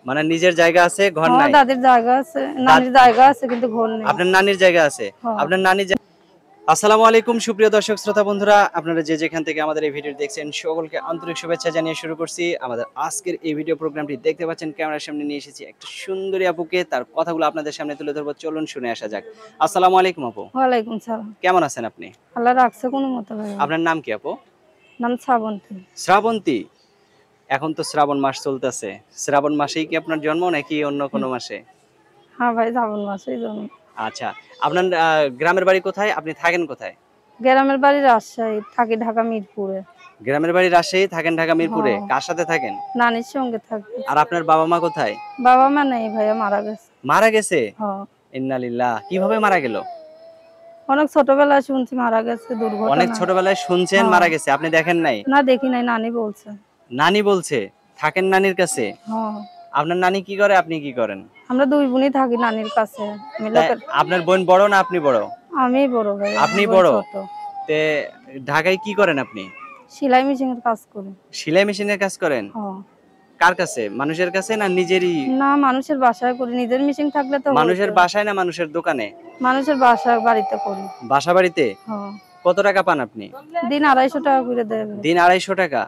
মানে নিজের জায়গা আছে, ঘর নাই। দাদির জায়গা আছে, নানির জায়গা আছে, কিন্তু ঘর নেই। আপনার নানির জায়গা আছে, আপনার নানি। আসসালামু আলাইকুম সুপ্রিয় দর্শক শ্রোতা বন্ধুরা, আপনারা যে যেখান থেকে আমাদের এই ভিডিও দেখছেন সকলকে আন্তরিক শুভেচ্ছা জানিয়ে শুরু করছি আমাদের আজকের এই ভিডিও প্রোগ্রামটি। দেখতে পাচ্ছেন ক্যামেরার সামনে নিয়ে এসেছি একটা সুন্দরী আপুকে, তার কথাগুলো আপনাদের সামনে তুলে ধরবো। চলুন শুনে আসা যাক। আসসালামু আলাইকুম আপু। ওয়ালাইকুম সালাম। কেমন আছেন আপনি? আল্লাহ রাখছে কোনো মতো ভাই। আপনার নাম কি আপু? নাম শ্রাবন্তী। শ্রাবন্তী। এখন তো শ্রাবণ মাস চলতেছে, শ্রাবণ মাসেই কি আপনার জন্ম নাকি অন্য কোনো মাসে? হ্যাঁ ভাই, শ্রাবণ মাসেই জন্ম। আচ্ছা, আপনার গ্রামের বাড়ি কোথায়, আপনি থাকেন কোথায়? গ্রামের বাড়ি রাজশাহী, থাকি ঢাকা মিরপুরে। গ্রামের বাড়ি রাজশাহী, থাকেন ঢাকা মিরপুরে। কার সাথে থাকেন? নানির সঙ্গে থাকি। আর আপনার বাবা মা কোথায়? বাবা মা নেই ভাইয়া, মারা গেছে। মারা গেছে? ইন্না লিল্লাহ। কিভাবে মারা গেল? অনেক ছোটবেলায় শুনছি মারা গেছে দুর্ঘটনা। অনেক ছোটবেলায় শুনছেন মারা গেছে, আপনি দেখেন নাই? না দেখি নাই, নানি বলছে। নানি বলছে? থাকেন নানির কাছে? আপনার নানি কি করে, আপনি কি করেন? আমরা দুই বোনই থাকি নানির কাছে। আপনার বোন বড় না আপনি বড়? আমি বড় ভাই। আপনি বড়? তে ঢাকায় কি করেন আপনি? সেলাই মেশিনের কাজ করি। সেলাই মেশিনের কাজ করেন? কার কাছে, মানুষের কাছে না নিজেরই? না, মানুষের বাসায় করি। নিজের মেশিন থাকলে তো। মানুষের বাসায় না মানুষের দোকানে? মানুষের বাসায়, বাড়িতে করি। বাসা বাড়িতে? কত টাকা পান আপনি? দিন 250 টাকা করে দেয়। দিন 250 টাকা?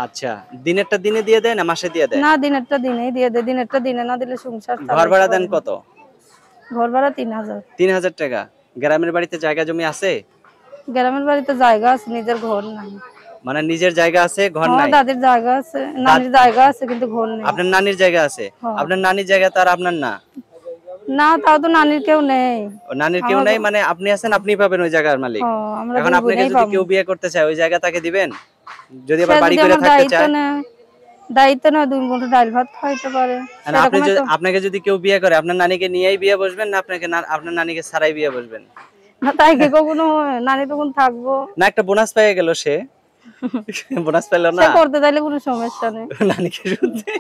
আচ্ছা, দিনেরটা দিনে দিয়ে দেয় না মাসে দিয়ে দেয়? না, দিনেরটা দিনেই দিয়ে দেয়। দিনেরটা দিনে না দিলে সংসার। ঘর ভাড়া দেন কত? ঘর ভাড়া 3000। 3000 টাকা। গ্রামের বাড়িতে জায়গা জমি আছে? গ্রামের বাড়িতে জায়গা আছে, নিজের ঘর নাই। মানে নিজের জায়গা আছে, ঘর নাই? দাদির জায়গা আছে, নানির জায়গা আছে, কিন্তু ঘর নেই। আপনার নানির জায়গা আছে? আপনার নানির জায়গা তো আর আপনার না? না, তাও তো নানির কেউ নেই। নানির কেউ নেই মানে আপনি আছেন, আপনিই পাবেন ওই জায়গার মালিক। এখন আপনাকে যদি কেউ বিয়ে করতে চায়, ওই জায়গা তাকে দিবেন? যদি আবার বাড়ি করে থাকতে চায়? দায়িত্ব না, 2 মুঠো ডাল ভাত খাইতে পারে। আপনাকে যদি কেউ বিয়ে করে, আপনার নানিকে নিয়েই বিয়ে বসবেন না আপনাকে আপনার নানিকে ছাড়াই বিয়ে বসবেন? না, তাই কি কখনো নানি তখন থাকবো না? একটা বোনাস পেয়ে গেল সে। বোনাস পেল না? সে করতে চাইলে কোনো সমস্যা নেই। নানিকে শুনতে।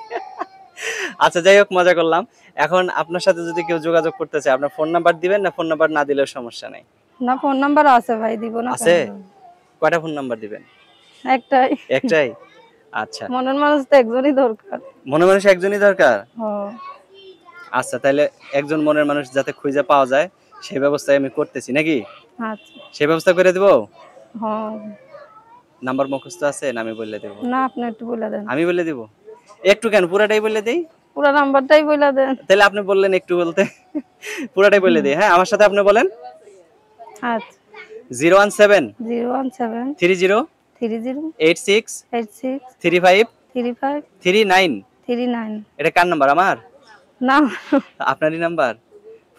আচ্ছা, যাই হোক, মজা করলাম। এখন আপনার সাথে যদি কেউ যোগাযোগ করতে চায়, আপনার ফোন নাম্বার দিবেন না ফোন নাম্বার না দিলেও সমস্যা নাই? না, ফোন নাম্বার আছে ভাই, দিব না? আছে? কয়টা ফোন নাম্বার দিবেন? একটাই। একটাই? আচ্ছা, মনের মানুষ তো একজনই দরকার। মনের মানুষ একজনই দরকার? আচ্ছা, তাহলে একজন মনের মানুষ যাতে খুঁজে পাওয়া যায় সেই ব্যবস্থা আমি করতেছি, নাকি? আচ্ছা, সেই ব্যবস্থা করে দেব। হ্যাঁ। নাম্বার মুখস্থ আছে না আমি বলে দেব? না, আপনি একটু বলে দেন। আমি বলে দেব? একটু কেন, পুরাটাই বলে দেই? পুরো নাম্বারটাই বলে দেন। তাহলে আপনি বললেন একটু বলতে, পুরাটাই বলে দেই। হ্যাঁ, আমার সাথে আপনি বলেন। আচ্ছা। 017 30 30 86 86 35 35 39 39। এটা কার নাম্বার? আমার না, আপনারই নাম্বার।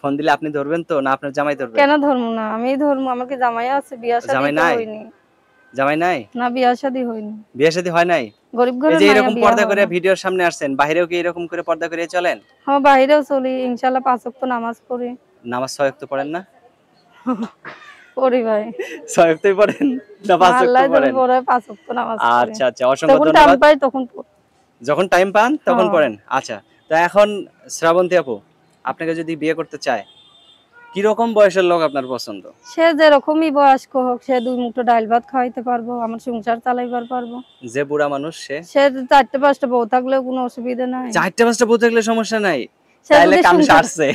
ফোন দিলে আপনি ধরবেন তো না আপনার জামাই ধরবে? কেন ধরবো না, আমি ধরবো। আমাকে জামাই আছে, বিয়া শাদী হয়নি। জামাই নাই? না, বিয়া শাদী হয়নি। বিয়ে শাদী হয় নাই? গরিব ঘরের এই যে মাইয়া। এরকম পর্দা করে ভিডিওর সামনে আসছেন, বাইরেও কি এরকম করে পর্দা করে চলেন? হ্যাঁ, বাইরেও চলি ইনশাআল্লাহ। 5 ওয়াক্ত নামাজ পড়ি। নামাজ 6 ওয়াক্ত পড়েন না? পড়ি ভাই। 6 ওয়াক্তই পড়েন না 5 ওয়াক্ত পড়েন? 5 ওয়াক্ত নামাজ পড়ি। আচ্ছা আচ্ছা, অসংখ্য ধন্যবাদ। যখন টাইম পাই তখন পড়ি। যখন টাইম পান তখন পড়েন? আচ্ছা, তো এখন শ্রাবন্তী আপু, আপনাকে যদি বিয়ে করতে চায়, কি রকম বয়সের লোক আপনার পছন্দ? সে যেরকমই বয়স্ক হোক, সে 2 মুঠো ডাল ভাত খাওয়াইতে পারবো, আমার সংসার চালাইবার পারবো। যে বুড়া মানুষ সে 4-5টা বউ থাকলেও কোনো অসুবিধা নাই। 4-5টা বউ থাকলে সমস্যা নাই? তাহলে কাম সারছে।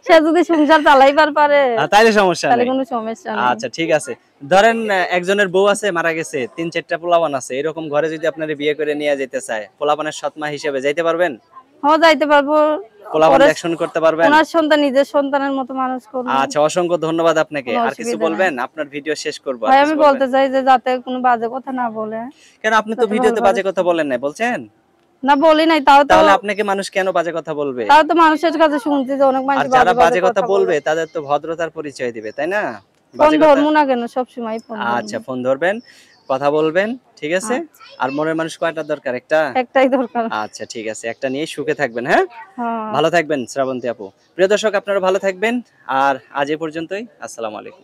সে যদি সংসার চালাইবার পারে তাহলে সমস্যা নাই, তাহলে কোনো সমস্যা নাই। আচ্ছা, ঠিক আছে। ধরেন একজনের বউ আছে, মারা গেছে, 3-4টা পোলাপান আছে, এরকম ঘরে যদি আপনারে বিয়ে করে নিয়ে যেতে চায়, পোলাপানের সৎমা হিসেবে যাইতে পারবেন? হ্যাঁ, যাইতে পারবো। পোলাপান দেখশন করতে পারবেন? ওনার সন্তান নিজের সন্তানের মতো মানুষ করব। আচ্ছা, অসংখ্য ধন্যবাদ আপনাকে। আর কিছু বলবেন? আপনার ভিডিও শেষ করব। ভাই, আমি বলতে চাই যে যাতে কোনো বাজে কথা না বলে। কেন, আপনি তো ভিডিওতে বাজে কথা বলেন না, বলছেন? না, বলি নাই। তাহলে আপনাকে মানুষ কেন বাজে কথা বলবে? তাও তো মানুষের কাছে শুনছি যে অনেক মানুষ যারা বাজে কথা বলবে তাদের তো ভদ্রতার পরিচয় দিবে, তাই না? ফোন ধরমু না কেন, সব সময় ফোন। আচ্ছা, ফোন ধরবেন, কথা বলবেন, ঠিক আছে? আর মনের মানুষ কয়টা দরকার? একটাই দরকার। আচ্ছা, ঠিক আছে, একটা নিয়ে সুখে থাকবেন। হ্যাঁ, ভালো থাকবেন শ্রাবন্তী আপু। প্রিয় দর্শক, আপনারা ভালো থাকবেন। আর আজ এই পর্যন্তই। আসসালামু আলাইকুম।